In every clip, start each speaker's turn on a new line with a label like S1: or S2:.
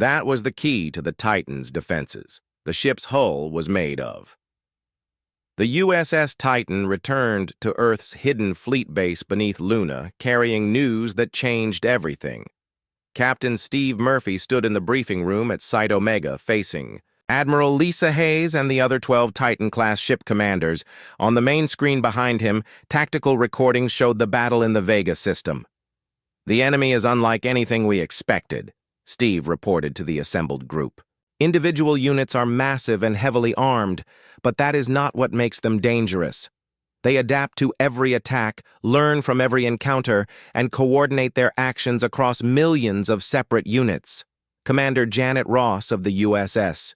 S1: That was the key to the Titan's defenses. The ship's hull was made of. The USS Titan returned to Earth's hidden fleet base beneath Luna, carrying news that changed everything. Captain Steve Murphy stood in the briefing room at Site Omega, facing Admiral Lisa Hayes and the other 12 Titan-class ship commanders. On the main screen behind him, tactical recordings showed the battle in the Vega system. "The enemy is unlike anything we expected," Steve reported to the assembled group. "Individual units are massive and heavily armed, but that is not what makes them dangerous. They adapt to every attack, learn from every encounter, and coordinate their actions across millions of separate units." Commander Janet Ross of the USS.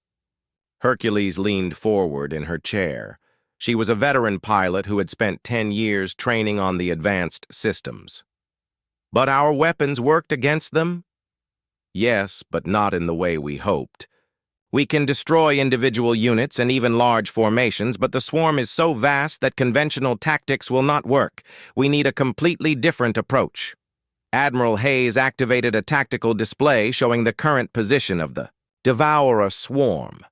S1: Hercules leaned forward in her chair. She was a veteran pilot who had spent 10 years training on the advanced systems. "But our weapons worked against them?" "Yes, but not in the way we hoped. We can destroy individual units and even large formations, but the swarm is so vast that conventional tactics will not work. We need a completely different approach." Admiral Hayes activated a tactical display showing the current position of the Devourer swarm.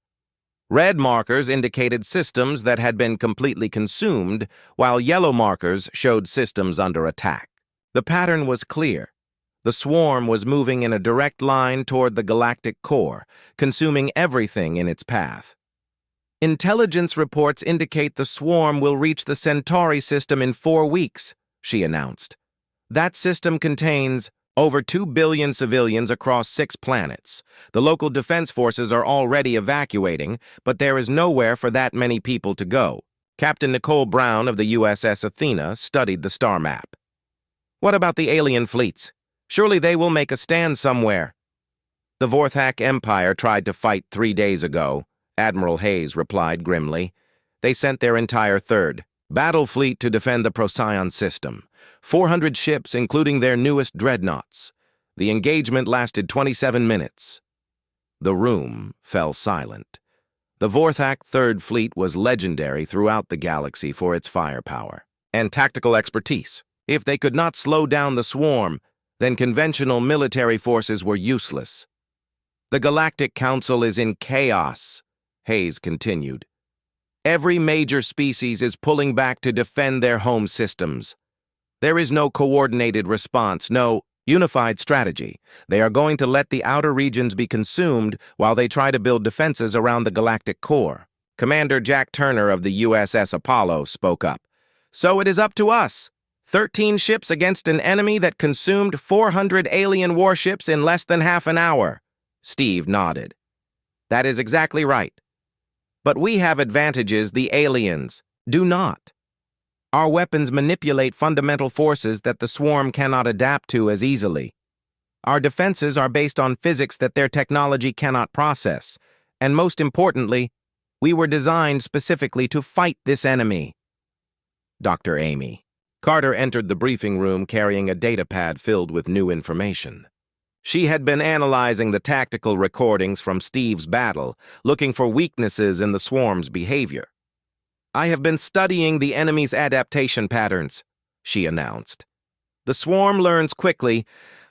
S1: Red markers indicated systems that had been completely consumed, while yellow markers showed systems under attack. The pattern was clear. The swarm was moving in a direct line toward the galactic core, consuming everything in its path. "Intelligence reports indicate the swarm will reach the Centauri system in 4 weeks," she announced. "That system contains over 2 billion civilians across 6 planets. The local defense forces are already evacuating, but there is nowhere for that many people to go." Captain Nicole Brown of the USS Athena studied the star map. "What about the alien fleets? Surely they will make a stand somewhere." "The Vorthak Empire tried to fight 3 days ago," Admiral Hayes replied grimly. "They sent their entire 3rd battle fleet to defend the Procyon system. 400 ships, including their newest dreadnoughts. The engagement lasted 27 minutes. The room fell silent. The Vorthak 3rd Fleet was legendary throughout the galaxy for its firepower and tactical expertise. If they could not slow down the swarm, then conventional military forces were useless. "The Galactic Council is in chaos," Hayes continued. "Every major species is pulling back to defend their home systems. There is no coordinated response, no unified strategy. They are going to let the outer regions be consumed while they try to build defenses around the galactic core." Commander Jack Turner of the USS Apollo spoke up. "So it is up to us. 13 ships against an enemy that consumed 400 alien warships in less than half an hour." Steve nodded. "That is exactly right. But we have advantages the aliens do not. Our weapons manipulate fundamental forces that the swarm cannot adapt to as easily. Our defenses are based on physics that their technology cannot process. And most importantly, we were designed specifically to fight this enemy." Dr. Amy Carter entered the briefing room carrying a datapad filled with new information. She had been analyzing the tactical recordings from Steve's battle, looking for weaknesses in the swarm's behavior. "I have been studying the enemy's adaptation patterns," she announced. "The swarm learns quickly,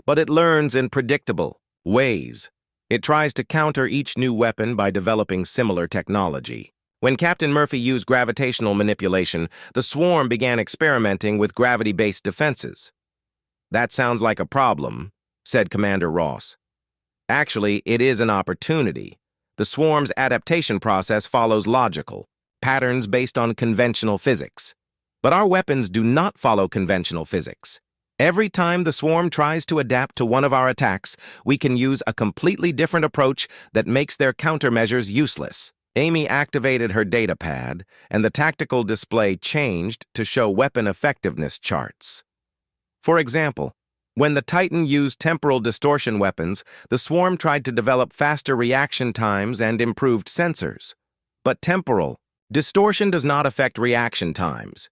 S1: but it learns in predictable ways. It tries to counter each new weapon by developing similar technology. When Captain Murphy used gravitational manipulation, the swarm began experimenting with gravity-based defenses." "That sounds like a problem," said Commander Ross. "Actually, it is an opportunity. The swarm's adaptation process follows logical patterns based on conventional physics. But our weapons do not follow conventional physics. Every time the swarm tries to adapt to one of our attacks, we can use a completely different approach that makes their countermeasures useless." Amy activated her datapad, and the tactical display changed to show weapon effectiveness charts. For example, when the Titan used temporal distortion weapons, the swarm tried to develop faster reaction times and improved sensors. But temporal distortion does not affect reaction times.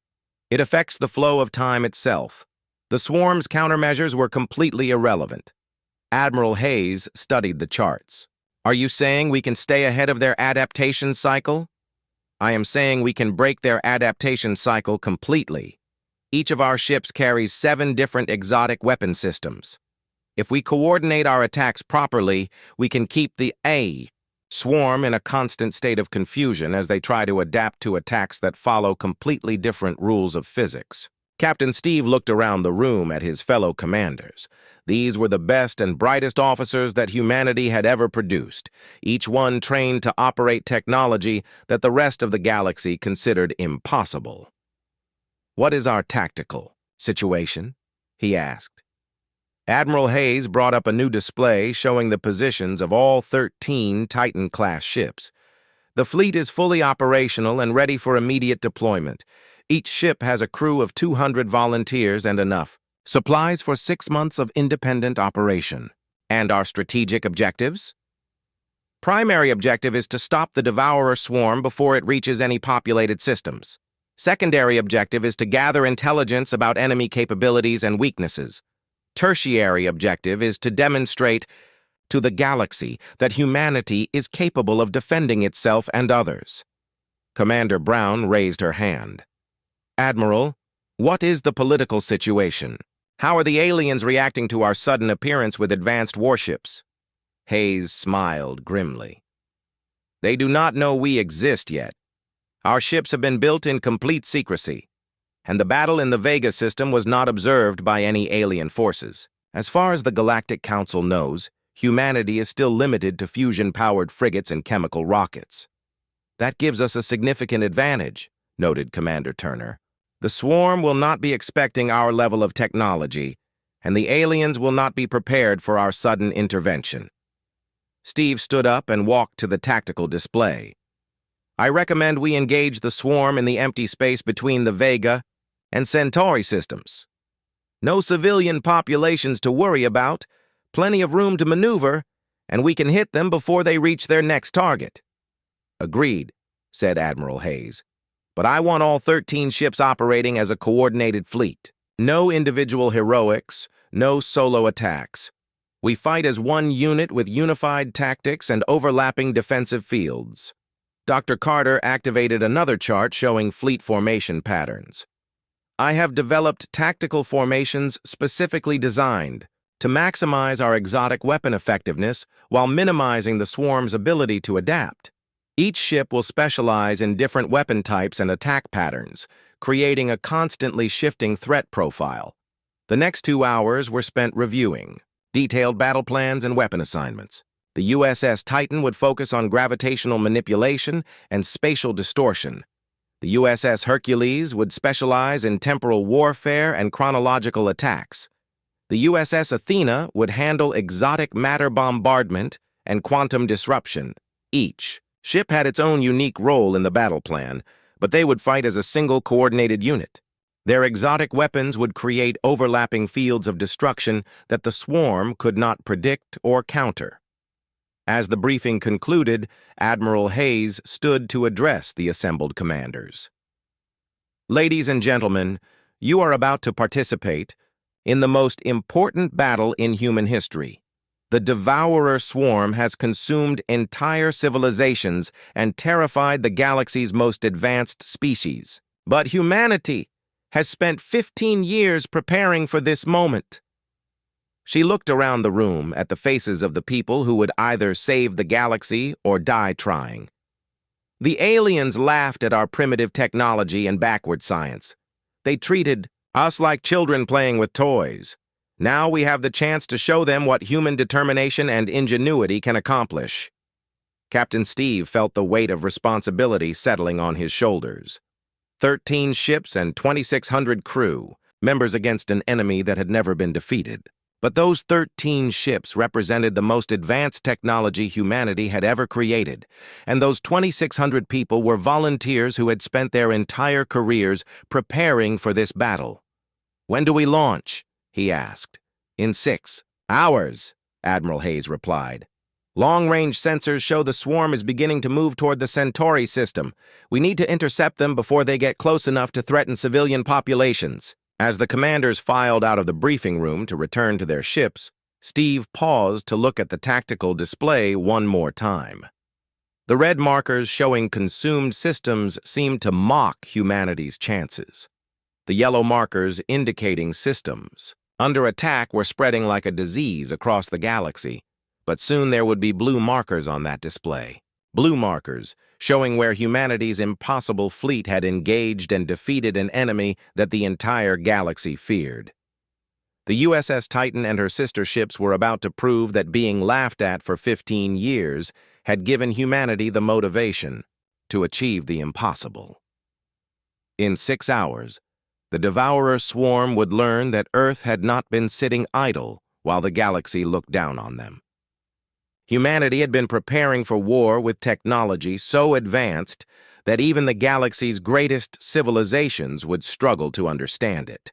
S1: It affects the flow of time itself. The swarm's countermeasures were completely irrelevant. Admiral Hayes studied the charts. "Are you saying we can stay ahead of their adaptation cycle?" "I am saying we can break their adaptation cycle completely. Each of our ships carries 7 different exotic weapon systems. If we coordinate our attacks properly, we can keep the A swarm in a constant state of confusion as they try to adapt to attacks that follow completely different rules of physics. Captain Steve looked around the room at his fellow commanders. These were the best and brightest officers that humanity had ever produced, each one trained to operate technology that the rest of the galaxy considered impossible. "What is our tactical situation?" he asked. Admiral Hayes brought up a new display showing the positions of all 13 Titan-class ships. The fleet is fully operational and ready for immediate deployment. Each ship has a crew of 200 volunteers and enough supplies for 6 months of independent operation. And our strategic objectives? Primary objective is to stop the Devourer swarm before it reaches any populated systems. Secondary objective is to gather intelligence about enemy capabilities and weaknesses. Tertiary objective is to demonstrate to the galaxy that humanity is capable of defending itself and others. Commander Brown raised her hand. "Admiral, what is the political situation? How are the aliens reacting to our sudden appearance with advanced warships?" Hayes smiled grimly. "They do not know we exist yet. Our ships have been built in complete secrecy, and the battle in the Vega system was not observed by any alien forces. As far as the Galactic Council knows, humanity is still limited to fusion-powered frigates and chemical rockets. That gives us a significant advantage," noted Commander Turner. "The swarm will not be expecting our level of technology, and the aliens will not be prepared for our sudden intervention." Steve stood up and walked to the tactical display. "I recommend we engage the swarm in the empty space between the Vega and Centauri systems. No civilian populations to worry about, plenty of room to maneuver, and we can hit them before they reach their next target." "Agreed," said Admiral Hayes. "But I want all 13 ships operating as a coordinated fleet. No individual heroics, no solo attacks. We fight as one unit with unified tactics and overlapping defensive fields." Dr. Carter activated another chart showing fleet formation patterns. "I have developed tactical formations specifically designed to maximize our exotic weapon effectiveness while minimizing the swarm's ability to adapt. Each ship will specialize in different weapon types and attack patterns, creating a constantly shifting threat profile. The next 2 hours were spent reviewing detailed battle plans and weapon assignments. The USS Titan would focus on gravitational manipulation and spatial distortion. The USS Hercules would specialize in temporal warfare and chronological attacks. The USS Athena would handle exotic matter bombardment and quantum disruption. Each ship had its own unique role in the battle plan, but they would fight as a single coordinated unit. Their exotic weapons would create overlapping fields of destruction that the swarm could not predict or counter. As the briefing concluded, Admiral Hayes stood to address the assembled commanders. "Ladies and gentlemen, you are about to participate in the most important battle in human history. The Devourer swarm has consumed entire civilizations and terrified the galaxy's most advanced species. But humanity has spent 15 years preparing for this moment." She looked around the room at the faces of the people who would either save the galaxy or die trying. "The aliens laughed at our primitive technology and backward science. They treated us like children playing with toys. Now we have the chance to show them what human determination and ingenuity can accomplish." Captain Steve felt the weight of responsibility settling on his shoulders. 13 ships and 2,600 crew, members against an enemy that had never been defeated. But those 13 ships represented the most advanced technology humanity had ever created, and those 2,600 people were volunteers who had spent their entire careers preparing for this battle. "When do we launch?" he asked. "In 6 hours, Admiral Hayes replied. "Long-range sensors show the swarm is beginning to move toward the Centauri system. We need to intercept them before they get close enough to threaten civilian populations." As the commanders filed out of the briefing room to return to their ships, Steve paused to look at the tactical display one more time. The red markers showing consumed systems seemed to mock humanity's chances. The yellow markers indicating systems under attack were spreading like a disease across the galaxy, but soon there would be blue markers on that display. Blue markers, showing where humanity's impossible fleet had engaged and defeated an enemy that the entire galaxy feared. The USS Titan and her sister ships were about to prove that being laughed at for 15 years had given humanity the motivation to achieve the impossible. In 6 hours, the Devourer swarm would learn that Earth had not been sitting idle while the galaxy looked down on them. Humanity had been preparing for war with technology so advanced that even the galaxy's greatest civilizations would struggle to understand it.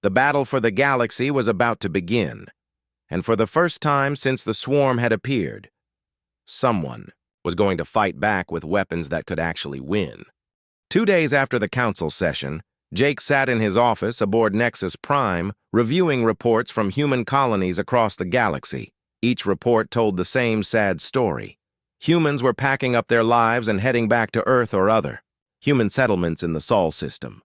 S1: The battle for the galaxy was about to begin, and for the first time since the swarm had appeared, someone was going to fight back with weapons that could actually win. 2 days after the council session, Jake sat in his office aboard Nexus Prime, reviewing reports from human colonies across the galaxy. Each report told the same sad story. Humans were packing up their lives and heading back to Earth or other. Human settlements in the Sol system.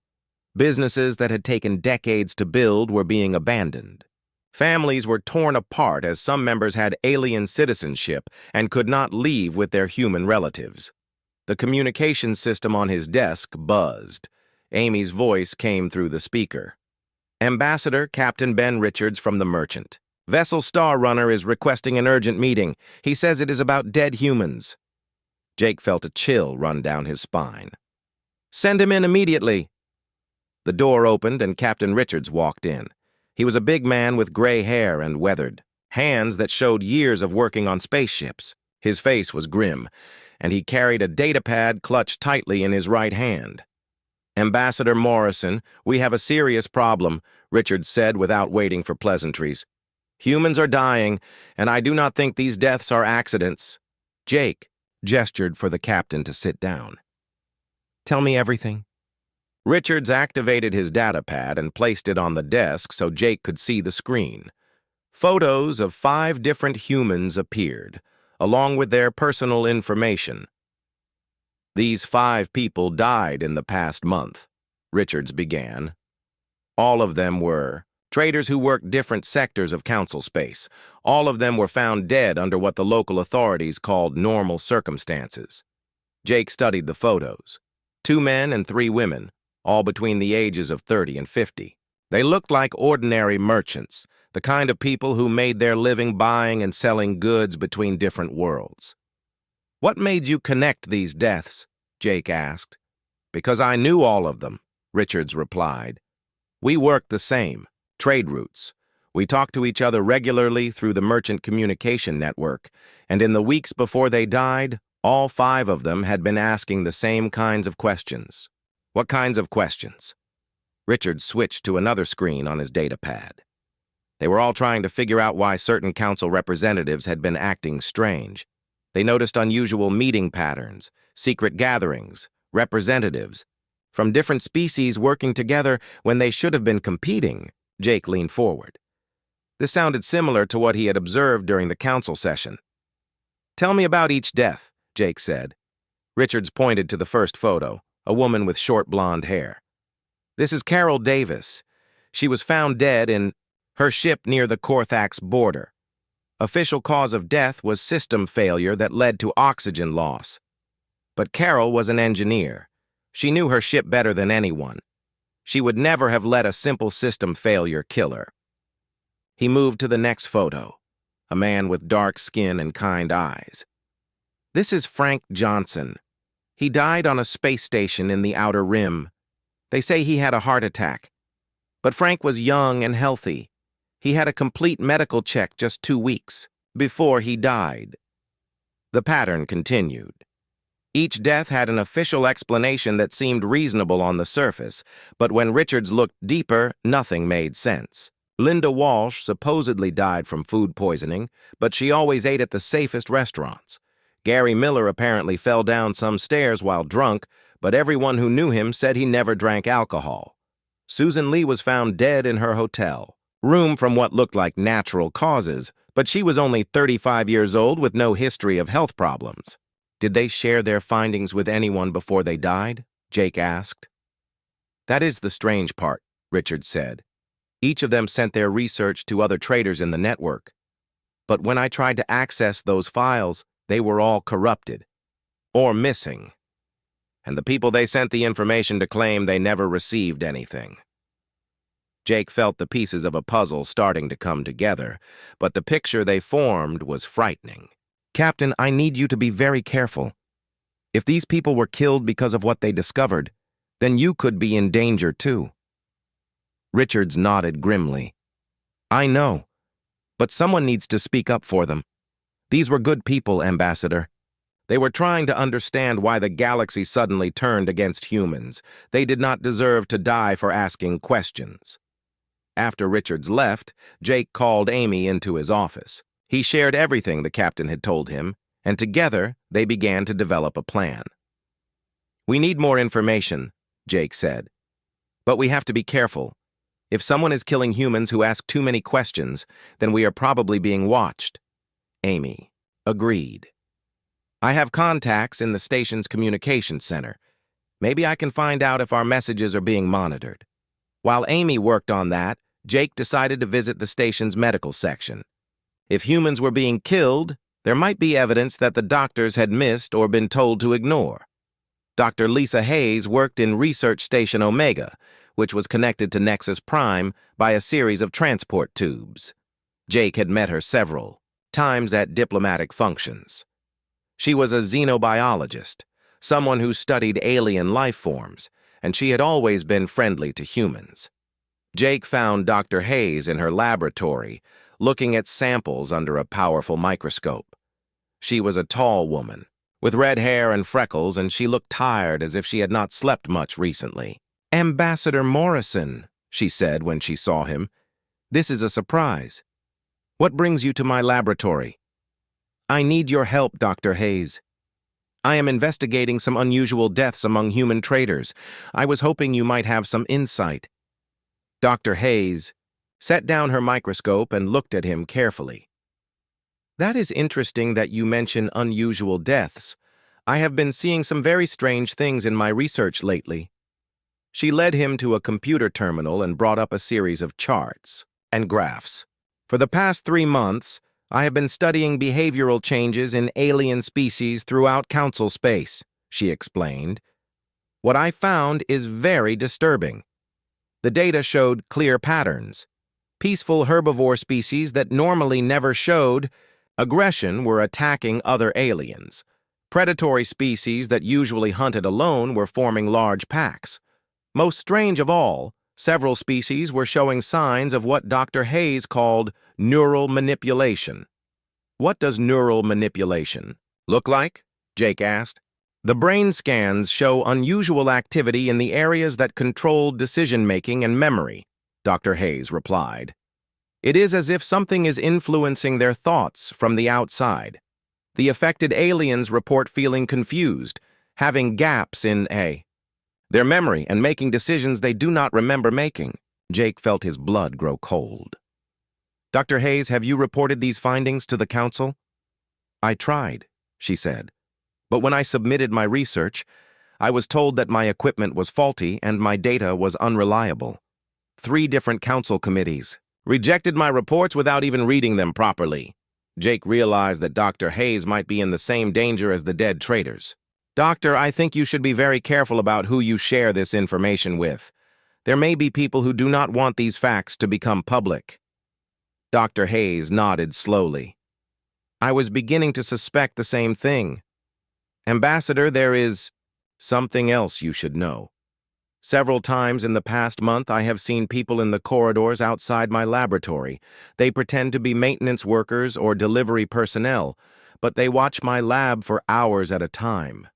S1: Businesses that had taken decades to build were being abandoned. Families were torn apart as some members had alien citizenship and could not leave with their human relatives. The communication system on his desk buzzed. Amy's voice came through the speaker. Ambassador Captain Ben Richards from the Merchant. Vessel Star Runner is requesting an urgent meeting. He says it is about dead humans. Jake felt a chill run down his spine. Send him in immediately. The door opened and Captain Richards walked in. He was a big man with gray hair and weathered hands that showed years of working on spaceships. His face was grim, and he carried a datapad clutched tightly in his right hand. Ambassador Morrison, we have a serious problem, Richards said without waiting for pleasantries. Humans are dying, and I do not think these deaths are accidents. Jake gestured for the captain to sit down. Tell me everything. Richards activated his datapad and placed it on the desk so Jake could see the screen. Photos of 5 different humans appeared, along with their personal information. These 5 people died in the past month, Richards began. All of them were traders who worked different sectors of council space. All of them were found dead under what the local authorities called normal circumstances. Jake studied the photos. 2 men and 3 women, all between the ages of 30 and 50. They looked like ordinary merchants, the kind of people who made their living buying and selling goods between different worlds. What made you connect these deaths? Jake asked. Because I knew all of them, Richards replied. We worked the same. Trade routes. We talked to each other regularly through the merchant communication network, and in the weeks before they died, all 5 of them had been asking the same kinds of questions. What kinds of questions? Richard switched to another screen on his datapad. They were all trying to figure out why certain council representatives had been acting strange. They noticed unusual meeting patterns, secret gatherings, representatives from different species working together when they should have been competing. Jake leaned forward. This sounded similar to what he had observed during the council session. Tell me about each death, Jake said. Richards pointed to the first photo, a woman with short blonde hair. This is Carol Davis. She was found dead in her ship near the Korthax border. Official cause of death was system failure that led to oxygen loss. But Carol was an engineer. She knew her ship better than anyone. She would never have let a simple system failure kill her. He moved to the next photo, a man with dark skin and kind eyes. This is Frank Johnson. He died on a space station in the Outer Rim. They say he had a heart attack. But Frank was young and healthy. He had a complete medical check just 2 weeks before he died. The pattern continued. Each death had an official explanation that seemed reasonable on the surface, but when Richards looked deeper, nothing made sense. Linda Walsh supposedly died from food poisoning, but she always ate at the safest restaurants. Gary Miller apparently fell down some stairs while drunk, but everyone who knew him said he never drank alcohol. Susan Lee was found dead in her hotel room from what looked like natural causes, but she was only 35 years old with no history of health problems. Did they share their findings with anyone before they died? Jake asked. That is the strange part, Richard said. Each of them sent their research to other traders in the network. But when I tried to access those files, they were all corrupted or missing. And the people they sent the information to claim they never received anything. Jake felt the pieces of a puzzle starting to come together, but the picture they formed was frightening. Captain, I need you to be very careful. If these people were killed because of what they discovered, then you could be in danger too. Richards nodded grimly. I know, but someone needs to speak up for them. These were good people, Ambassador. They were trying to understand why the galaxy suddenly turned against humans. They did not deserve to die for asking questions. After Richards left, Jake called Amy into his office. He shared everything the captain had told him, and together they began to develop a plan. We need more information, Jake said. But we have to be careful. If someone is killing humans who ask too many questions, then we are probably being watched. Amy agreed. I have contacts in the station's communications center. Maybe I can find out if our messages are being monitored. While Amy worked on that, Jake decided to visit the station's medical section. If humans were being killed, there might be evidence that the doctors had missed or been told to ignore. Dr. Lisa Hayes worked in Research Station Omega, which was connected to Nexus Prime by a series of transport tubes. Jake had met her several times at diplomatic functions. She was a xenobiologist, someone who studied alien life forms, and she had always been friendly to humans. Jake found Dr. Hayes in her laboratory, looking at samples under a powerful microscope. She was a tall woman, with red hair and freckles, and she looked tired as if she had not slept much recently. Ambassador Morrison, she said when she saw him. This is a surprise. What brings you to my laboratory? I need your help, Dr. Hayes. I am investigating some unusual deaths among human traders. I was hoping you might have some insight. Dr. Hayes set down her microscope and looked at him carefully. That is interesting that you mention unusual deaths. I have been seeing some very strange things in my research lately. She led him to a computer terminal and brought up a series of charts and graphs. For the past 3 months, I have been studying behavioral changes in alien species throughout Council space, she explained. What I found is very disturbing. The data showed clear patterns. Peaceful herbivore species that normally never showed aggression were attacking other aliens. Predatory species that usually hunted alone were forming large packs. Most strange of all, several species were showing signs of what Dr. Hayes called neural manipulation. What does neural manipulation look like? Jake asked. The brain scans show unusual activity in the areas that control decision-making and memory, Dr. Hayes replied. It is as if something is influencing their thoughts from the outside. The affected aliens report feeling confused, having gaps in their memory and making decisions they do not remember making. Jake felt his blood grow cold. Dr. Hayes, have you reported these findings to the Council? I tried, she said. But when I submitted my research, I was told that my equipment was faulty and my data was unreliable. 3 different council committees rejected my reports without even reading them properly. Jake realized that Dr. Hayes might be in the same danger as the dead traders. Doctor, I think you should be very careful about who you share this information with. There may be people who do not want these facts to become public. Dr. Hayes nodded slowly. I was beginning to suspect the same thing. Ambassador, there is something else you should know. Several times in the past month, I have seen people in the corridors outside my laboratory. They pretend to be maintenance workers or delivery personnel, but they watch my lab for hours at a time.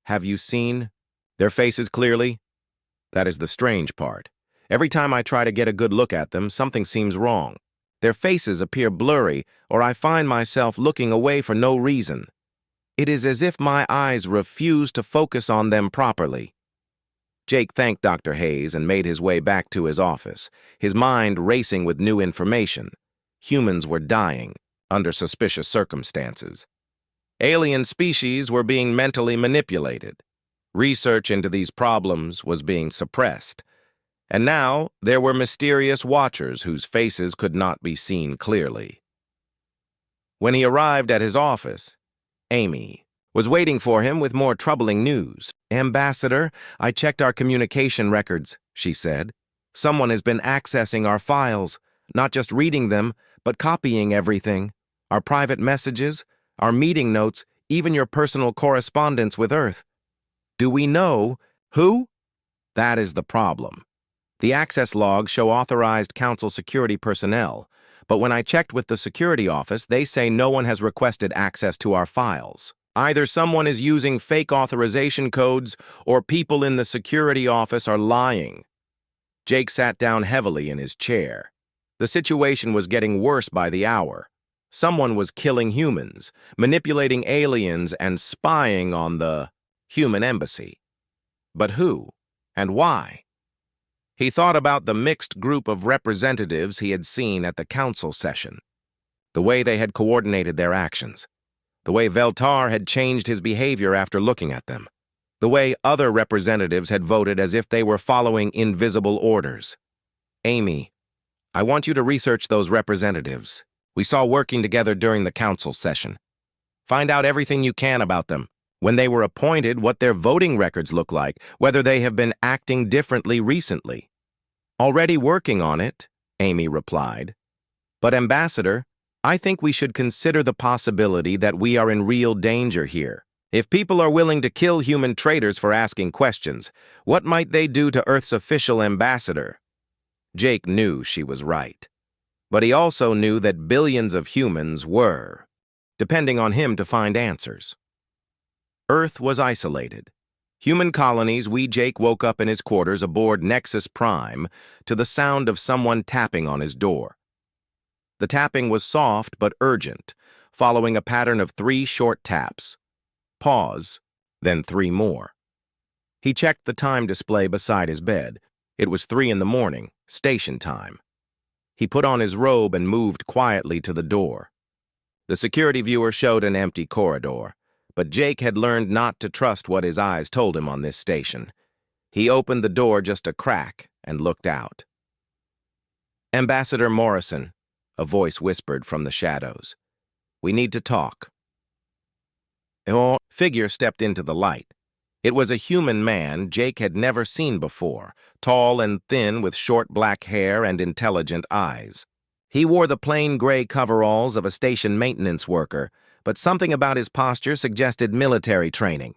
S1: Have you seen their faces clearly? That is the strange part. Every time I try to get a good look at them, something seems wrong. Their faces appear blurry, or I find myself looking away for no reason. It is as if my eyes refuse to focus on them properly. Jake thanked Dr. Hayes and made his way back to his office, his mind racing with new information. Humans were dying under suspicious circumstances. Alien species were being mentally manipulated. Research into these problems was being suppressed, And now there were mysterious watchers whose faces could not be seen clearly. When he arrived at his office, Amy was waiting for him with more troubling news. "Ambassador, I checked our communication records," she said. "Someone has been accessing our files, not just reading them, but copying everything. Our private messages, our meeting notes, even your personal correspondence with Earth. Do we know who?" That is the problem. The access logs show authorized Council security personnel, but when I checked with the security office, they say no one has requested access to our files. Either someone is using fake authorization codes or people in the security office are lying. Jake sat down heavily in his chair. The situation was getting worse by the hour. Someone was killing humans, manipulating aliens, and spying on the human embassy. But who and why? He thought about the mixed group of representatives he had seen at the council session, the way they had coordinated their actions, the way Veltar had changed his behavior after looking at them, the way other representatives had voted as if they were following invisible orders. "Amy, I want you to research those representatives we saw working together during the council session. Find out everything you can about them, when they were appointed, what their voting records look like, whether they have been acting differently recently." "Already working on it," Amy replied. "But Ambassador, I think we should consider the possibility that we are in real danger here. If people are willing to kill human traitors for asking questions, what might they do to Earth's official ambassador?" Jake knew she was right. But he also knew that billions of humans were, depending on him to find answers. Earth was isolated. Human colonies. Jake woke up in his quarters aboard Nexus Prime to the sound of someone tapping on his door. The tapping was soft but urgent, following a pattern of 3 short taps. Pause, then 3 more. He checked the time display beside his bed. It was 3 in the morning, station time. He put on his robe and moved quietly to the door. The security viewer showed an empty corridor, but Jake had learned not to trust what his eyes told him on this station. He opened the door just a crack and looked out. "Ambassador Morrison," a voice whispered from the shadows. "We need to talk." A figure stepped into the light. It was a human man Jake had never seen before, tall and thin with short black hair and intelligent eyes. He wore the plain gray coveralls of a station maintenance worker, but something about his posture suggested military training.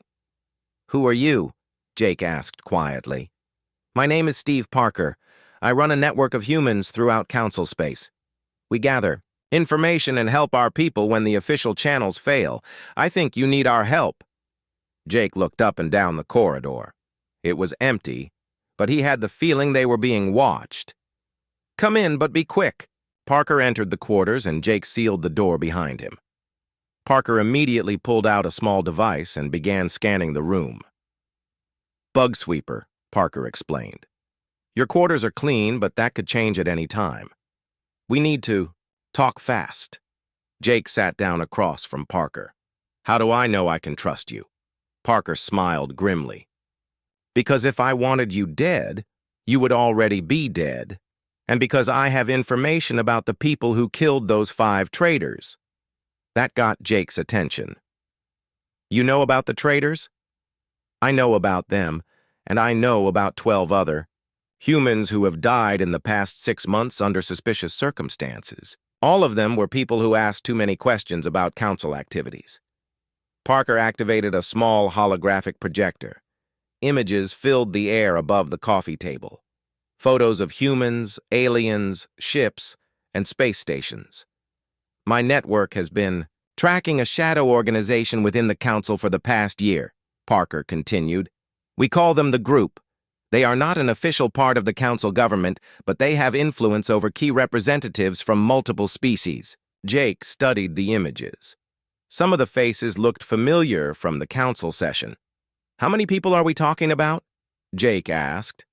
S1: "Who are you?" Jake asked quietly. "My name is Steve Parker. I run a network of humans throughout Council space. We gather information and help our people when the official channels fail. I think you need our help." Jake looked up and down the corridor. It was empty, but he had the feeling they were being watched. "Come in, but be quick." Parker entered the quarters and Jake sealed the door behind him. Parker immediately pulled out a small device and began scanning the room. "Bug sweeper," Parker explained. "Your quarters are clean, but that could change at any time. We need to talk fast." Jake sat down across from Parker. "How do I know I can trust you?" Parker smiled grimly. "Because if I wanted you dead, you would already be dead. And because I have information about the people who killed those 5 traitors." That got Jake's attention. "You know about the traitors?" "I know about them, and I know about 12 other humans who have died in the past 6 months under suspicious circumstances. All of them were people who asked too many questions about council activities." Parker activated a small holographic projector. Images filled the air above the coffee table. Photos of humans, aliens, ships, and space stations. "My network has been tracking a shadow organization within the council for the past year," Parker continued. "We call them the Group. They are not an official part of the council government, but they have influence over key representatives from multiple species." Jake studied the images. Some of the faces looked familiar from the council session. "How many people are we talking about?" Jake asked.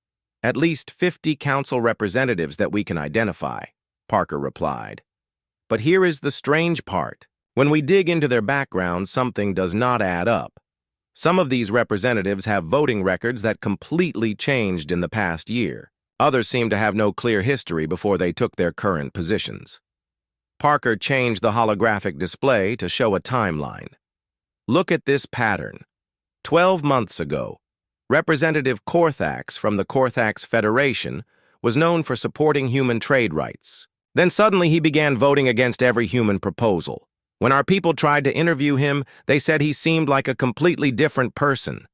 S1: "At least 50 council representatives that we can identify," Parker replied. "But here is the strange part. When we dig into their background, something does not add up. Some of these representatives have voting records that completely changed in the past year. Others seemed to have no clear history before they took their current positions. Parker changed the holographic display to show a timeline. Look at this pattern. 12 months ago, Representative Korthax from the Korthax Federation was known for supporting human trade rights. Then suddenly he began voting against every human proposal. When our people tried to interview him, they said he seemed like a completely different person.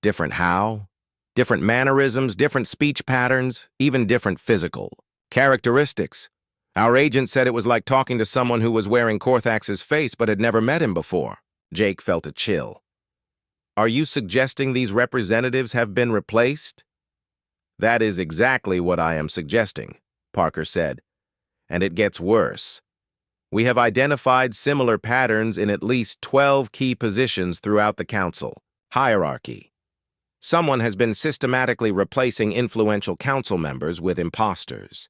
S1: Different how? Different mannerisms, different speech patterns, even different physical characteristics. Our agent said it was like talking to someone who was wearing Korthax's face but had never met him before. Jake felt a chill. Are you suggesting these representatives have been replaced? That is exactly what I am suggesting, Parker said. And it gets worse. We have identified similar patterns in at least 12 key positions throughout the council. Hierarchy. Someone has been systematically replacing influential council members with imposters.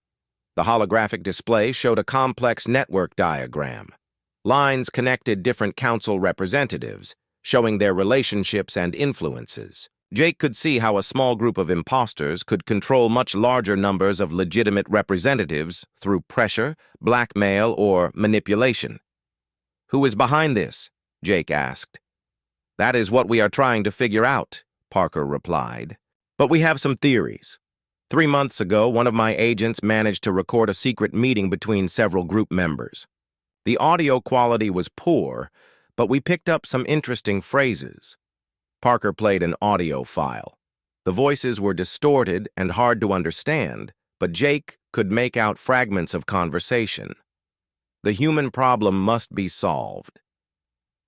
S1: The holographic display showed a complex network diagram. Lines connected different council representatives, showing their relationships and influences. Jake could see how a small group of imposters could control much larger numbers of legitimate representatives through pressure, blackmail, or manipulation. Who is behind this? Jake asked. That is what we are trying to figure out, Parker replied. But we have some theories. 3 months ago, one of my agents managed to record a secret meeting between several group members. The audio quality was poor, but we picked up some interesting phrases. Parker played an audio file. The voices were distorted and hard to understand, but Jake could make out fragments of conversation. The human problem must be solved.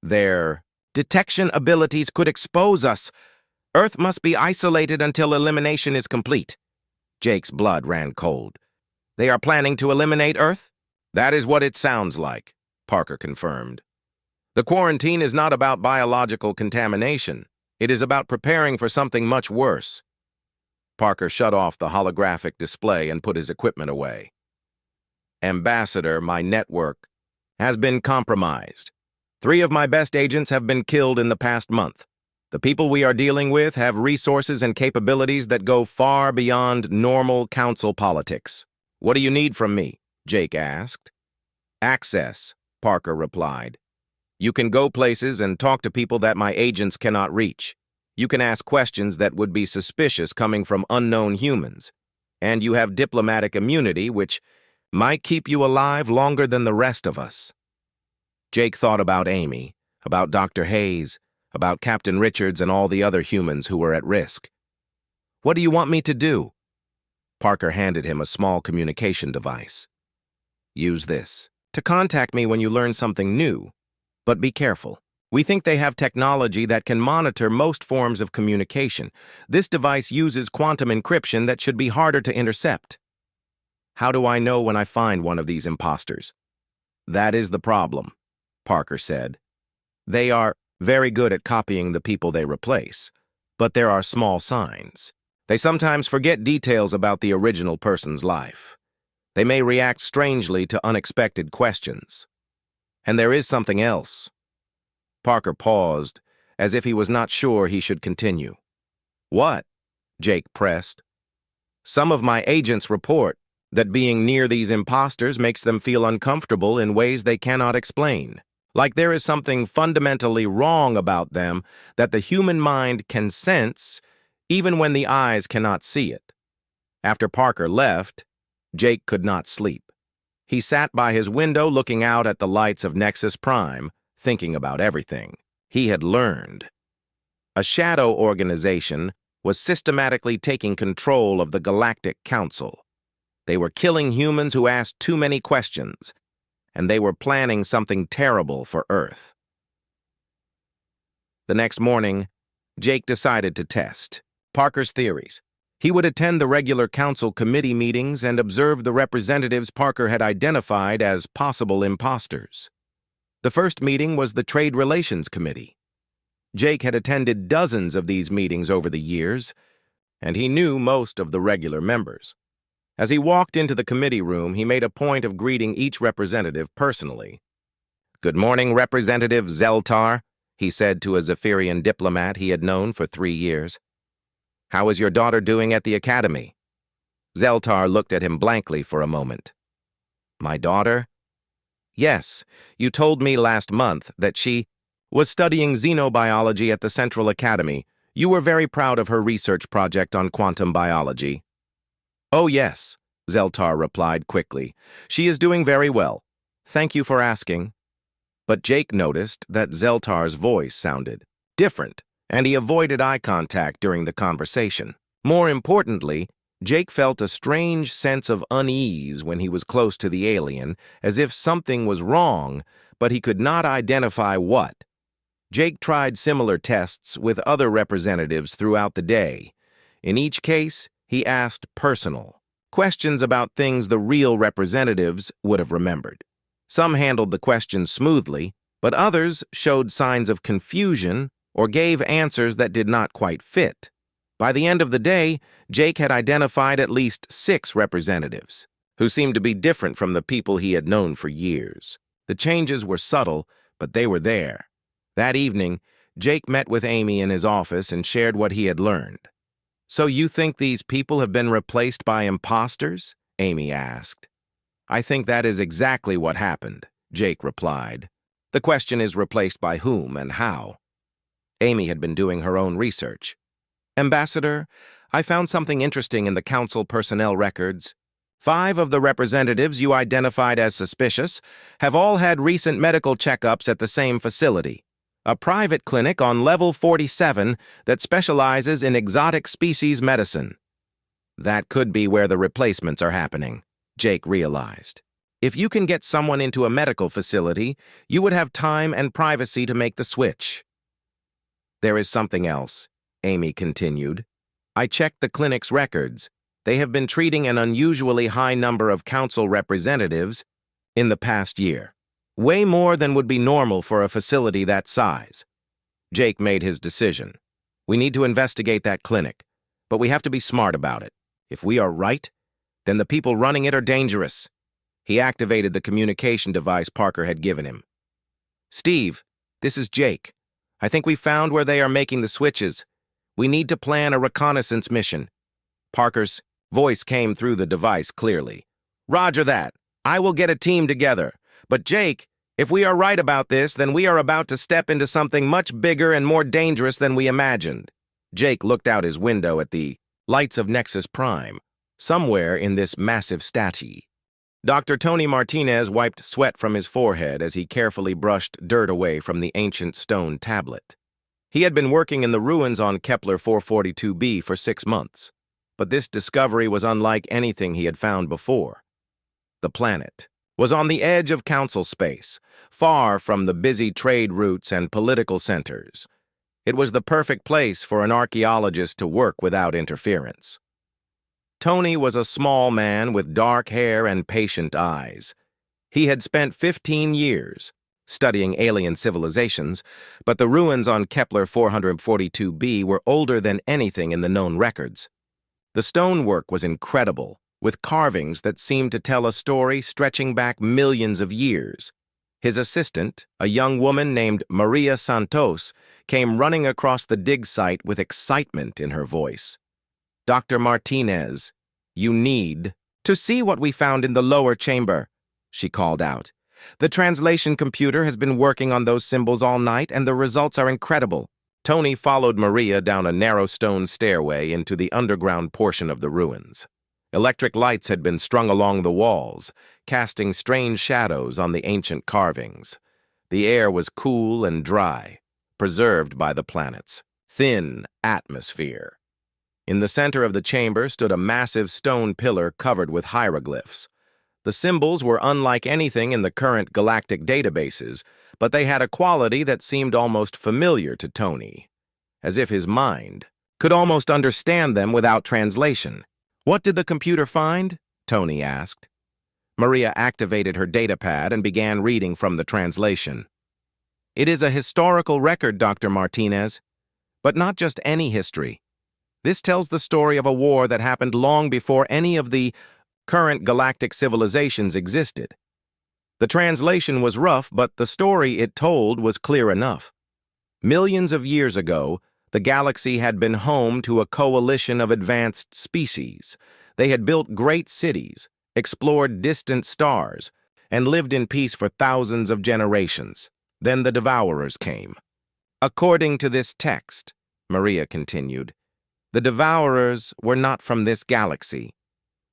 S1: Their detection abilities could expose us. Earth must be isolated until elimination is complete. Jake's blood ran cold. They are planning to eliminate Earth? That is what it sounds like, Parker confirmed. The quarantine is not about biological contamination. It is about preparing for something much worse. Parker shut off the holographic display and put his equipment away. Ambassador, my network, has been compromised. 3 of my best agents have been killed in the past month. The people we are dealing with have resources and capabilities that go far beyond normal council politics. What do you need from me? Jake asked. Access, Parker replied. You can go places and talk to people that my agents cannot reach. You can ask questions that would be suspicious coming from unknown humans. And you have diplomatic immunity, which might keep you alive longer than the rest of us. Jake thought about Amy, about Dr. Hayes, about Captain Richards and all the other humans who were at risk. What do you want me to do? Parker handed him a small communication device. Use this to contact me when you learn something new. But be careful. We think they have technology that can monitor most forms of communication. This device uses quantum encryption that should be harder to intercept. How do I know when I find one of these imposters? That is the problem, Parker said. They are very good at copying the people they replace, but there are small signs. They sometimes forget details about the original person's life. They may react strangely to unexpected questions. And there is something else. Parker paused, as if he was not sure he should continue. What? Jake pressed. Some of my agents report that being near these imposters makes them feel uncomfortable in ways they cannot explain. Like there is something fundamentally wrong about them that the human mind can sense, even when the eyes cannot see it. After Parker left, Jake could not sleep. He sat by his window looking out at the lights of Nexus Prime, thinking about everything he had learned. A shadow organization was systematically taking control of the Galactic Council. They were killing humans who asked too many questions, and they were planning something terrible for Earth. The next morning, Jake decided to test Parker's theories. He would attend the regular council committee meetings and observe the representatives Parker had identified as possible imposters. The first meeting was the Trade Relations Committee. Jake had attended dozens of these meetings over the years, and he knew most of the regular members. As he walked into the committee room, he made a point of greeting each representative personally. "Good morning, Representative Zeltar," he said to a Zephyrian diplomat he had known for 3 years. "How is your daughter doing at the academy?" Zeltar looked at him blankly for a moment. My daughter? Yes, you told me last month that she was studying xenobiology at the Central Academy. You were very proud of her research project on quantum biology. Oh yes, Zeltar replied quickly. She is doing very well. Thank you for asking. But Jake noticed that Zeltar's voice sounded different, and he avoided eye contact during the conversation. More importantly, Jake felt a strange sense of unease when he was close to the alien, as if something was wrong, but he could not identify what. Jake tried similar tests with other representatives throughout the day. In each case, he asked personal questions about things the real representatives would have remembered. Some handled the questions smoothly, but others showed signs of confusion or gave answers that did not quite fit. By the end of the day, Jake had identified at least 6 representatives, who seemed to be different from the people he had known for years. The changes were subtle, but they were there. That evening, Jake met with Amy in his office and shared what he had learned. So you think these people have been replaced by imposters? Amy asked. I think that is exactly what happened, Jake replied. The question is replaced by whom and how. Amy had been doing her own research. Ambassador, I found something interesting in the council personnel records. 5 of the representatives you identified as suspicious have all had recent medical checkups at the same facility, a private clinic on level 47 that specializes in exotic species medicine. That could be where the replacements are happening, Jake realized. If you can get someone into a medical facility, you would have time and privacy to make the switch. There is something else, Amy continued. I checked the clinic's records. They have been treating an unusually high number of council representatives in the past year. Way more than would be normal for a facility that size. Jake made his decision. We need to investigate that clinic, but we have to be smart about it. If we are right, then the people running it are dangerous. He activated the communication device Parker had given him. Steve, this is Jake. I think we found where they are making the switches. We need to plan a reconnaissance mission. Parker's voice came through the device clearly. Roger that. I will get a team together. But Jake, if we are right about this, then we are about to step into something much bigger and more dangerous than we imagined. Jake looked out his window at the lights of Nexus Prime, somewhere in this massive statue. Dr. Tony Martinez wiped sweat from his forehead as he carefully brushed dirt away from the ancient stone tablet. He had been working in the ruins on Kepler 442b for 6 months, but this discovery was unlike anything he had found before. The planet was on the edge of council space, far from the busy trade routes and political centers. It was the perfect place for an archaeologist to work without interference. Tony was a small man with dark hair and patient eyes. He had spent 15 years studying alien civilizations, but the ruins on Kepler 442b were older than anything in the known records. The stonework was incredible, with carvings that seemed to tell a story stretching back millions of years. His assistant, a young woman named Maria Santos, came running across the dig site with excitement in her voice. Dr. Martinez, you need to see what we found in the lower chamber, she called out. The translation computer has been working on those symbols all night, and the results are incredible. Tony followed Maria down a narrow stone stairway into the underground portion of the ruins. Electric lights had been strung along the walls, casting strange shadows on the ancient carvings. The air was cool and dry, preserved by the planet's thin atmosphere. In the center of the chamber stood a massive stone pillar covered with hieroglyphs. The symbols were unlike anything in the current galactic databases, but they had a quality that seemed almost familiar to Tony, as if his mind could almost understand them without translation. What did the computer find? Tony asked. Maria activated her datapad and began reading from the translation. It is a historical record, Dr. Martinez, but not just any history. This tells the story of a war that happened long before any of the current galactic civilizations existed. The translation was rough, but the story it told was clear enough. Millions of years ago, the galaxy had been home to a coalition of advanced species. They had built great cities, explored distant stars, and lived in peace for thousands of generations. Then the Devourers came. According to this text, Maria continued, the Devourers were not from this galaxy.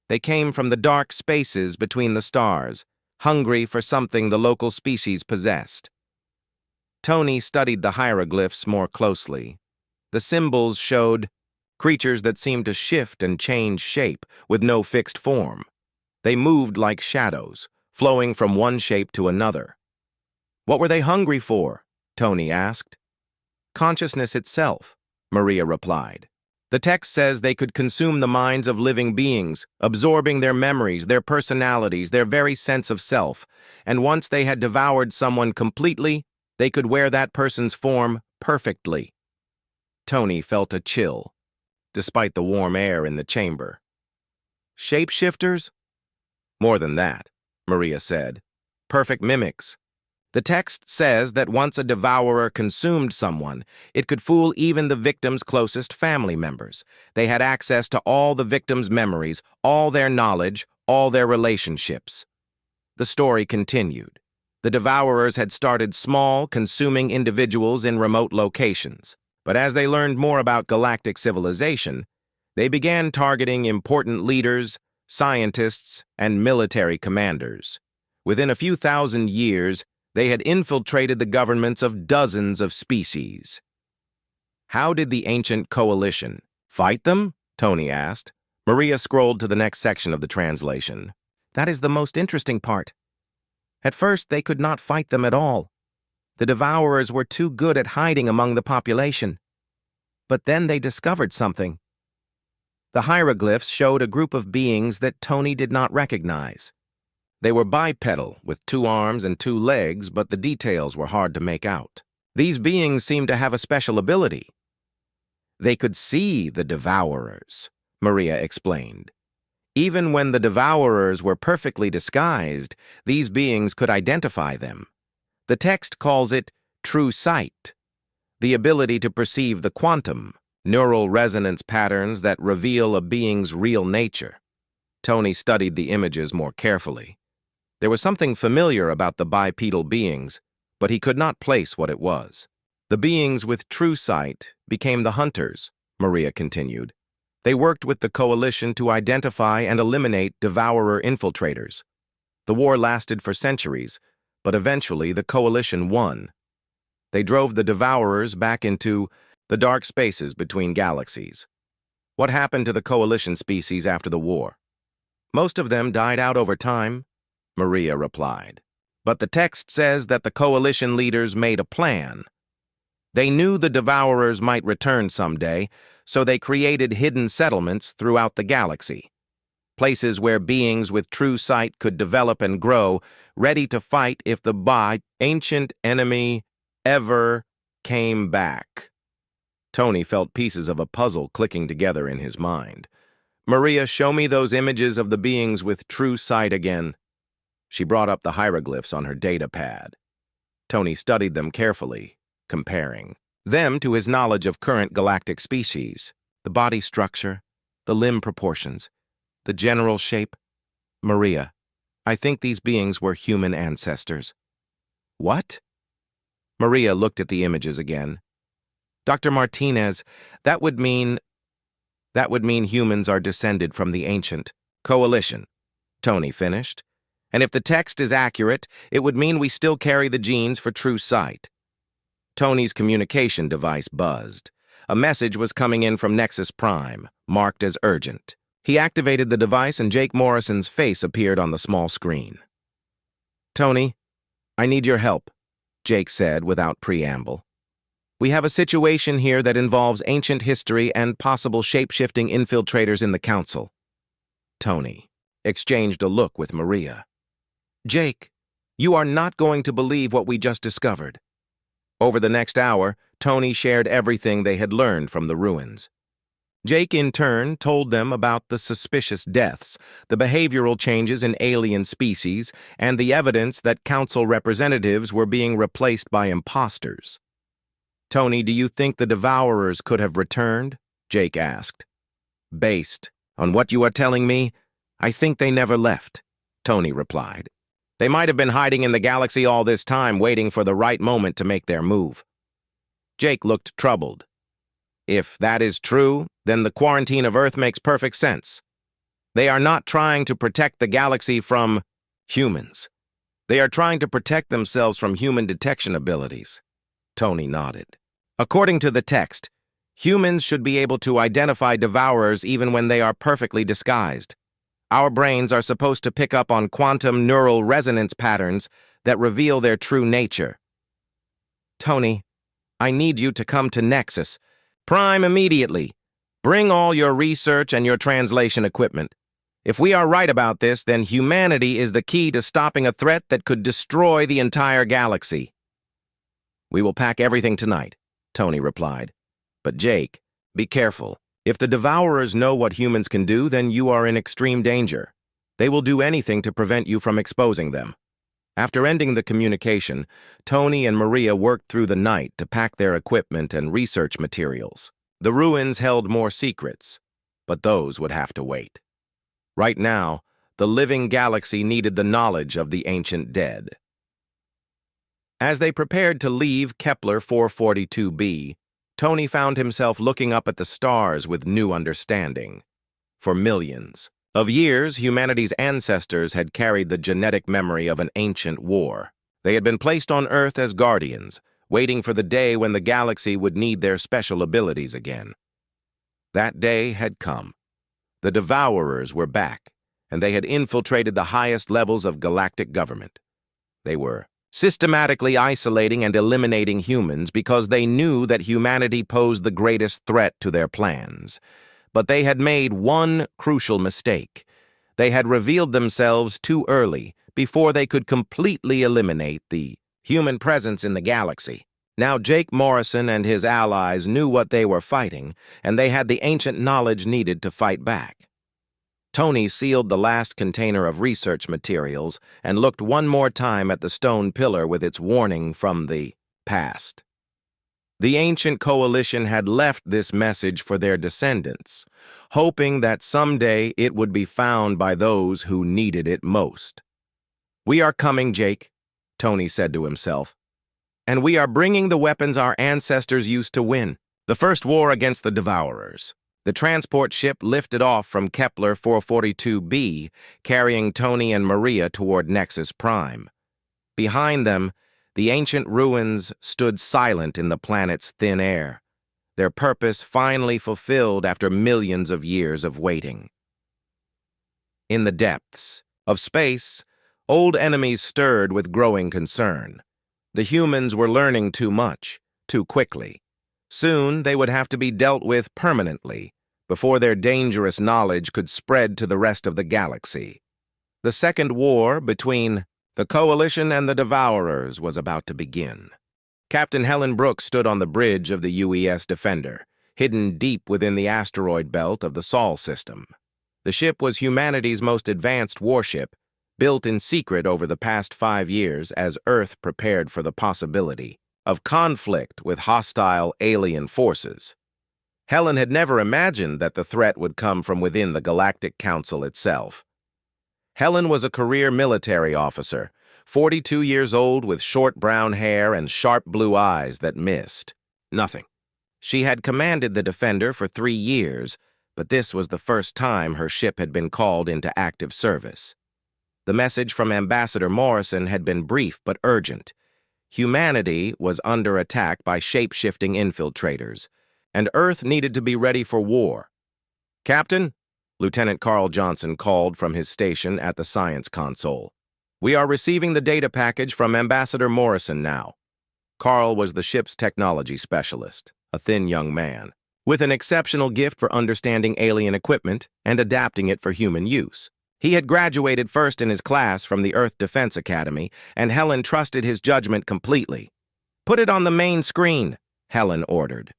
S1: They came from the dark spaces between the stars, hungry for something the local species possessed. Tony studied the hieroglyphs more closely. The symbols showed creatures that seemed to shift and change shape with no fixed form. They moved like shadows, flowing from one shape to another. What were they hungry for? Tony asked. Consciousness itself, Maria replied. The text says they could consume the minds of living beings, absorbing their memories, their personalities, their very sense of self, and once they had devoured someone completely, they could wear that person's form perfectly. Tony felt a chill, despite the warm air in the chamber. Shapeshifters? More than that, Maria said. Perfect mimics. The text says that once a devourer consumed someone, it could fool even the victim's closest family members. They had access to all the victim's memories, all their knowledge, all their relationships. The story continued. The devourers had started small, consuming individuals in remote locations. But as they learned more about galactic civilization, they began targeting important leaders, scientists, and military commanders. Within a few thousand years, they had infiltrated the governments of dozens of species. How did the ancient coalition fight them? Tony asked. Maria scrolled to the next section of the translation. That is the most interesting part. At first, they could not fight them at all. The devourers were too good at hiding among the population. But then they discovered something. The hieroglyphs showed a group of beings that Tony did not recognize. They were bipedal, with 2 arms and 2 legs, but the details were hard to make out. These beings seemed to have a special ability. They could see the devourers, Maria explained. Even when the devourers were perfectly disguised, these beings could identify them. The text calls it true sight, the ability to perceive the quantum, neural resonance patterns that reveal a being's real nature. Tony studied the images more carefully. There was something familiar about the bipedal beings, but he could not place what it was. The beings with true sight became the hunters, Maria continued. They worked with the coalition to identify and eliminate devourer infiltrators. The war lasted for centuries, but eventually the coalition won. They drove the devourers back into the dark spaces between galaxies. What happened to the coalition species after the war? Most of them died out over time, Maria replied. But the text says that the coalition leaders made a plan. They knew the devourers might return someday, so they created hidden settlements throughout the galaxy. Places where beings with true sight could develop and grow, ready to fight if the ancient enemy ever came back. Tony felt pieces of a puzzle clicking together in his mind. Maria, show me those images of the beings with true sight again. She brought up the hieroglyphs on her data pad. Tony studied them carefully, comparing them to his knowledge of current galactic species, the body structure, the limb proportions, the general shape. Maria, I think these beings were human ancestors. What? Maria looked at the images again. Dr. Martinez, that would mean humans are descended from the ancient coalition, Tony finished. And if the text is accurate, it would mean we still carry the genes for true sight. Tony's communication device buzzed. A message was coming in from Nexus Prime, marked as urgent. He activated the device and Jake Morrison's face appeared on the small screen. Tony, I need your help, Jake said without preamble. We have a situation here that involves ancient history and possible shape-shifting infiltrators in the Council. Tony exchanged a look with Maria. Jake, you are not going to believe what we just discovered. Over the next hour, Tony shared everything they had learned from the ruins. Jake, in turn, told them about the suspicious deaths, the behavioral changes in alien species, and the evidence that Council representatives were being replaced by imposters. Tony, do you think the Devourers could have returned? Jake asked. Based On what you are telling me, I think they never left, Tony replied. They might have been hiding in the galaxy all this time, waiting for the right moment to make their move. Jake looked troubled. If that is true, then the quarantine of Earth makes perfect sense. They are not trying to protect the galaxy from humans. They are trying to protect themselves from human detection abilities. Tony nodded. According to the text, humans should be able to identify devourers even when they are perfectly disguised. Our brains are supposed to pick up on quantum neural resonance patterns that reveal their true nature. Tony, I need you to come to Nexus Prime immediately. Bring all your research and your translation equipment. If we are right about this, then humanity is the key to stopping a threat that could destroy the entire galaxy. We will pack everything tonight, Tony replied. But Jake, be careful. If the Devourers know what humans can do, then you are in extreme danger. They will do anything to prevent you from exposing them. After ending the communication, Tony and Maria worked through the night to pack their equipment and research materials. The ruins held more secrets, but those would have to wait. Right now, the living galaxy needed the knowledge of the ancient dead. As they prepared to leave Kepler 442b, Tony found himself looking up at the stars with new understanding. For millions of years, humanity's ancestors had carried the genetic memory of an ancient war. They had been placed on Earth as guardians, waiting for the day when the galaxy would need their special abilities again. That day had come. The Devourers were back, and they had infiltrated the highest levels of galactic government. They were systematically isolating and eliminating humans because they knew that humanity posed the greatest threat to their plans. But they had made one crucial mistake. They had revealed themselves too early, before they could completely eliminate the human presence in the galaxy. Now Jake Morrison and his allies knew what they were fighting, and they had the ancient knowledge needed to fight back. Tony sealed the last container of research materials and looked one more time at the stone pillar with its warning from the past. The ancient coalition had left this message for their descendants, hoping that someday it would be found by those who needed it most. "We are coming, Jake," Tony said to himself. "And we are bringing the weapons our ancestors used to win, the first war against the Devourers." The transport ship lifted off from Kepler 442b, carrying Tony and Maria toward Nexus Prime. Behind them, the ancient ruins stood silent in the planet's thin air, their purpose finally fulfilled after millions of years of waiting. In the depths of space, old enemies stirred with growing concern. The humans were learning too much, too quickly. Soon, they would have to be dealt with permanently, before their dangerous knowledge could spread to the rest of the galaxy. The second war between the Coalition and the Devourers was about to begin. Captain Helen Brooks stood on the bridge of the UES Defender, hidden deep within the asteroid belt of the Sol system. The ship was humanity's most advanced warship, built in secret over the past 5 years as Earth prepared for the possibility of conflict with hostile alien forces. Helen had never imagined that the threat would come from within the Galactic Council itself. Helen was a career military officer, 42 years old with short brown hair and sharp blue eyes that missed nothing. She had commanded the Defender for 3 years, but this was the first time her ship had been called into active service. The message from Ambassador Morrison had been brief but urgent. Humanity was under attack by shape-shifting infiltrators, and Earth needed to be ready for war. "Captain," Lieutenant Carl Johnson called from his station at the science console. "We are receiving the data package from Ambassador Morrison now." Carl was the ship's technology specialist, a thin young man, with an exceptional gift for understanding alien equipment and adapting it for human use. He had graduated first in his class from the Earth Defense Academy, and Helen trusted his judgment completely. "Put it on the main screen," Helen ordered.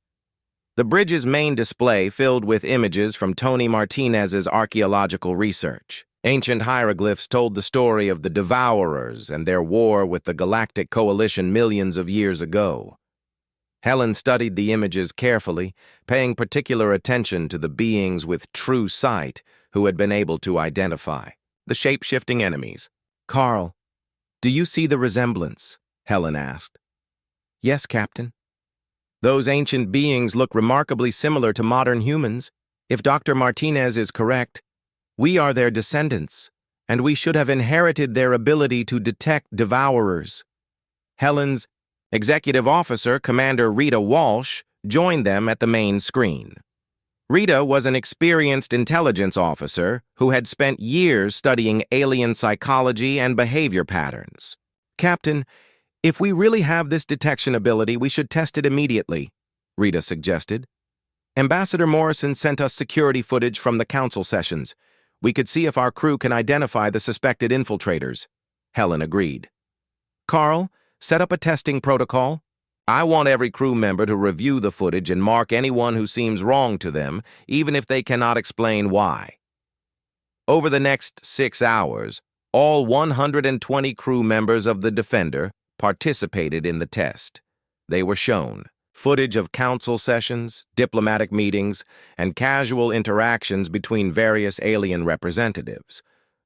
S1: The bridge's main display filled with images from Tony Martinez's archaeological research. Ancient hieroglyphs told the story of the Devourers and their war with the Galactic Coalition millions of years ago. Helen studied the images carefully, paying particular attention to the beings with true sight who had been able to identify the shape-shifting enemies. "Carl, do you see the resemblance?" Helen asked. "Yes, Captain. Those ancient beings look remarkably similar to modern humans. If Dr. Martinez is correct, we are their descendants, and we should have inherited their ability to detect devourers." Helen's executive officer, Commander Rita Walsh, joined them at the main screen. Rita was an experienced intelligence officer who had spent years studying alien psychology and behavior patterns. "Captain, if we really have this detection ability, we should test it immediately," Rita suggested. "Ambassador Morrison sent us security footage from the council sessions. We could see if our crew can identify the suspected infiltrators." Helen agreed. "Carl, set up a testing protocol. I want every crew member to review the footage and mark anyone who seems wrong to them, even if they cannot explain why." Over the next 6 hours, all 120 crew members of the Defender participated in the test. They were shown footage of council sessions, diplomatic meetings, and casual interactions between various alien representatives.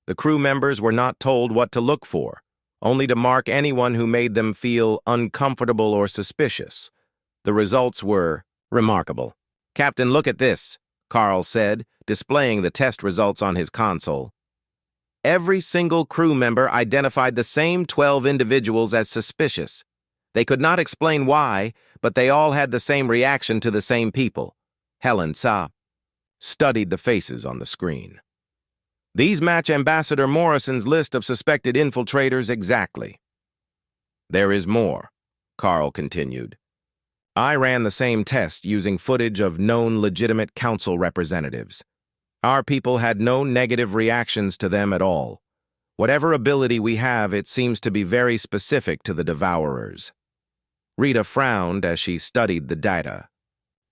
S1: The crew members were not told what to look for, only to mark anyone who made them feel uncomfortable or suspicious. The results were remarkable. "Captain, look at this," Carl said, displaying the test results on his console. Every single crew member identified the same 12 individuals as suspicious. They could not explain why, but they all had the same reaction to the same people. Helen studied the faces on the screen. "These match Ambassador Morrison's list of suspected infiltrators exactly." "There is more," Carl continued. "I ran the same test using footage of known legitimate council representatives. Our people had no negative reactions to them at all. Whatever ability we have, it seems to be very specific to the Devourers." Rita frowned as she studied the data.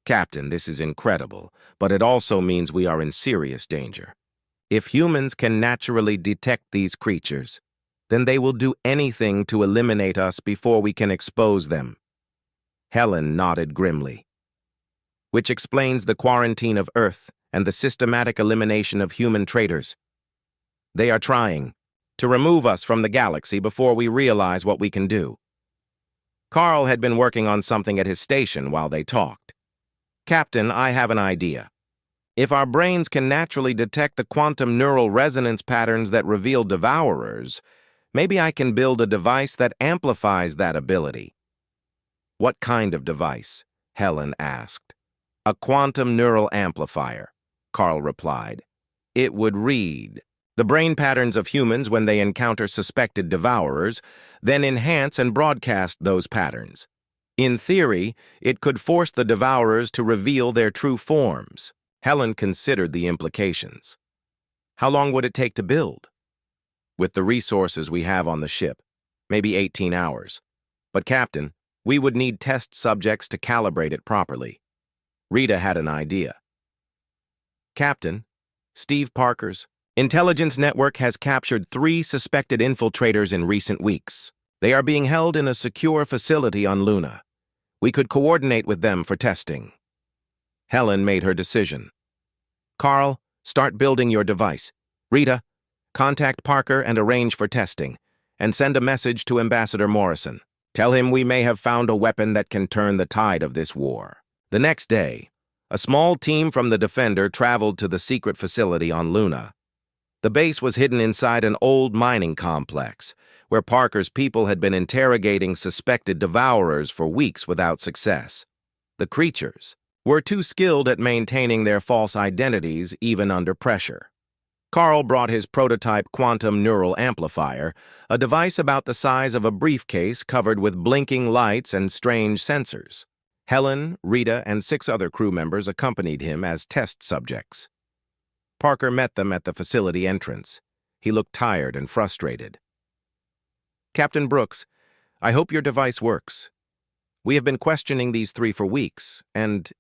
S1: "Captain, this is incredible, but it also means we are in serious danger. If humans can naturally detect these creatures, then they will do anything to eliminate us before we can expose them." Helen nodded grimly. "Which explains the quarantine of Earth and the systematic elimination of human traitors. They are trying to remove us from the galaxy before we realize what we can do." Carl had been working on something at his station while they talked. "Captain, I have an idea. If our brains can naturally detect the quantum neural resonance patterns that reveal devourers, maybe I can build a device that amplifies that ability." "What kind of device?" Helen asked. "A quantum neural amplifier," Carl replied. "It would read the brain patterns of humans when they encounter suspected devourers, then enhance and broadcast those patterns. In theory, it could force the devourers to reveal their true forms." Helen considered the implications. "How long would it take to build?" "With the resources we have on the ship, maybe 18 hours. But, Captain, we would need test subjects to calibrate it properly." Rita had an idea. "Captain, Steve Parker's intelligence network has captured 3 suspected infiltrators in recent weeks. They are being held in a secure facility on Luna. We could coordinate with them for testing." Helen made her decision. "Carl, start building your device. Rita, contact Parker and arrange for testing, and send a message to Ambassador Morrison. Tell him we may have found a weapon that can turn the tide of this war." The next day, a small team from the Defender traveled to the secret facility on Luna. The base was hidden inside an old mining complex, where Parker's people had been interrogating suspected devourers for weeks without success. The creatures were too skilled at maintaining their false identities even under pressure. Carl brought his prototype quantum neural amplifier, a device about the size of a briefcase covered with blinking lights and strange sensors. Helen, Rita, and 6 other crew members accompanied him as test subjects. Parker met them at the facility entrance. He looked tired and frustrated. "Captain Brooks, I hope your device works. We have been questioning these 3 for weeks, and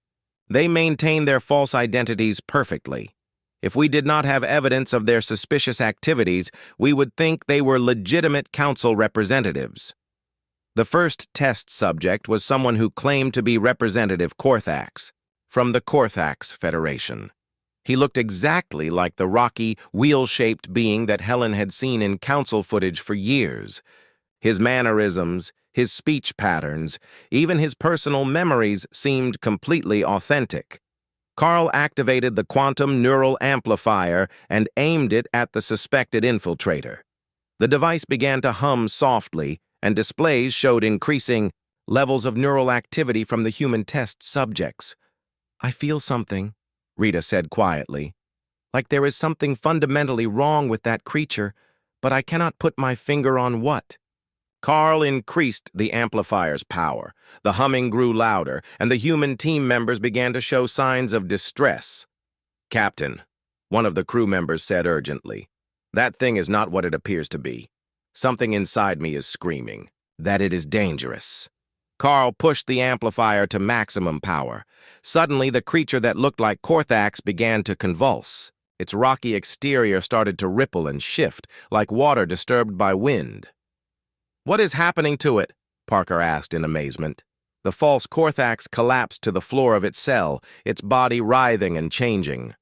S1: they maintain their false identities perfectly. If we did not have evidence of their suspicious activities, we would think they were legitimate council representatives." The first test subject was someone who claimed to be Representative Korthax, from the Korthax Federation. He looked exactly like the rocky, wheel-shaped being that Helen had seen in council footage for years. His mannerisms, his speech patterns, even his personal memories seemed completely authentic. Carl activated the quantum neural amplifier and aimed it at the suspected infiltrator. The device began to hum softly, and displays showed increasing levels of neural activity from the human test subjects. "I feel something," Rita said quietly. "Like there is something fundamentally wrong with that creature, but I cannot put my finger on what." Carl increased the amplifier's power. The humming grew louder, and the human team members began to show signs of distress. "Captain," one of the crew members said urgently, "that thing is not what it appears to be. Something inside me is screaming that it is dangerous." Carl pushed the amplifier to maximum power. Suddenly, the creature that looked like Korthax began to convulse. Its rocky exterior started to ripple and shift, like water disturbed by wind. "What is happening to it?" Parker asked in amazement. The false Korthax collapsed to the floor of its cell, its body writhing and changing.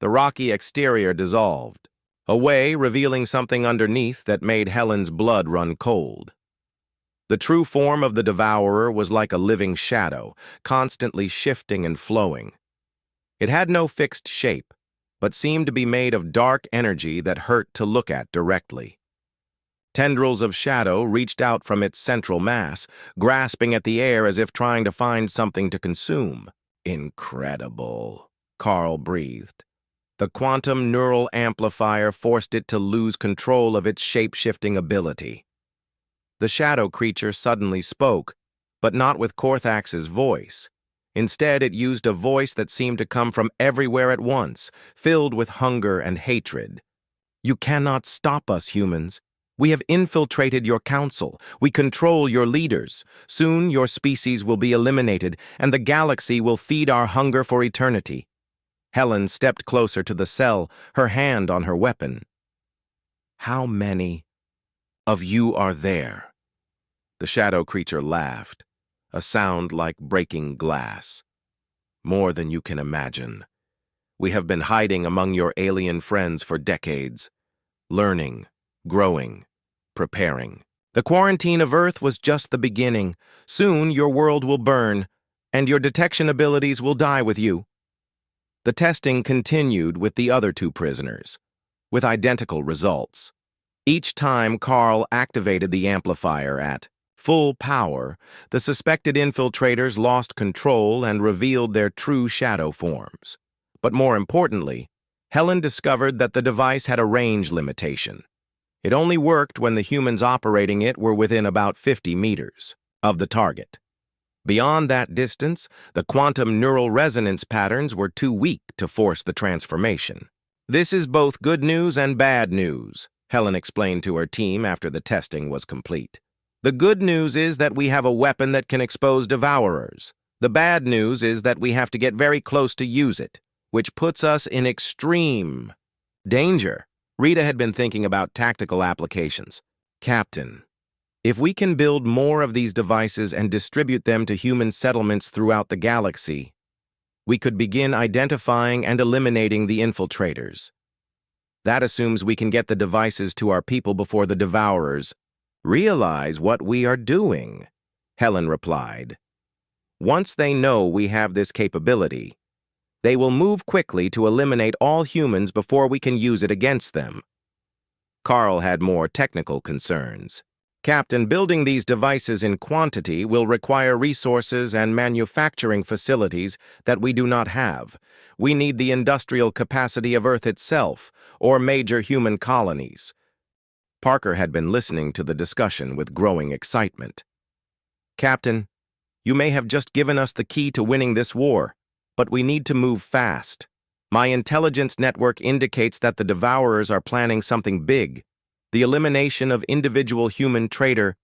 S1: The rocky exterior dissolved, away, revealing something underneath that made Helen's blood run cold. The true form of the devourer was like a living shadow, constantly shifting and flowing. It had no fixed shape, but seemed to be made of dark energy that hurt to look at directly. Tendrils of shadow reached out from its central mass, grasping at the air as if trying to find something to consume. "Incredible," Carl breathed. The quantum neural amplifier forced it to lose control of its shape-shifting ability. The shadow creature suddenly spoke, but not with Korthax's voice. Instead, it used a voice that seemed to come from everywhere at once, filled with hunger and hatred. "You cannot stop us, humans. We have infiltrated your council. We control your leaders. Soon your species will be eliminated, and the galaxy will feed our hunger for eternity." Helen stepped closer to the cell, her hand on her weapon. "How many of you are there?" The shadow creature laughed, a sound like breaking glass. "More than you can imagine. We have been hiding among your alien friends for decades, learning, growing, preparing. The quarantine of Earth was just the beginning. Soon your world will burn, and your detection abilities will die with you." The testing continued with the other two prisoners, with identical results. Each time Carl activated the amplifier at full power, the suspected infiltrators lost control and revealed their true shadow forms. But more importantly, Helen discovered that the device had a range limitation. It only worked when the humans operating it were within about 50 meters of the target. Beyond that distance, the quantum neural resonance patterns were too weak to force the transformation. "This is both good news and bad news," Helen explained to her team after the testing was complete. "The good news is that we have a weapon that can expose devourers. The bad news is that we have to get very close to use it, which puts us in extreme danger." Rita had been thinking about tactical applications. "Captain, if we can build more of these devices and distribute them to human settlements throughout the galaxy, we could begin identifying and eliminating the infiltrators. That assumes we can get the devices to our people before the devourers realize what we are doing," Helen replied. "Once they know we have this capability, they will move quickly to eliminate all humans before we can use it against them." Carl had more technical concerns. "Captain, building these devices in quantity will require resources and manufacturing facilities that we do not have. We need the industrial capacity of Earth itself, or major human colonies." Parker had been listening to the discussion with growing excitement. "Captain, you may have just given us the key to winning this war, but we need to move fast. My intelligence network indicates that the devourers are planning something big. The elimination of individual human traitor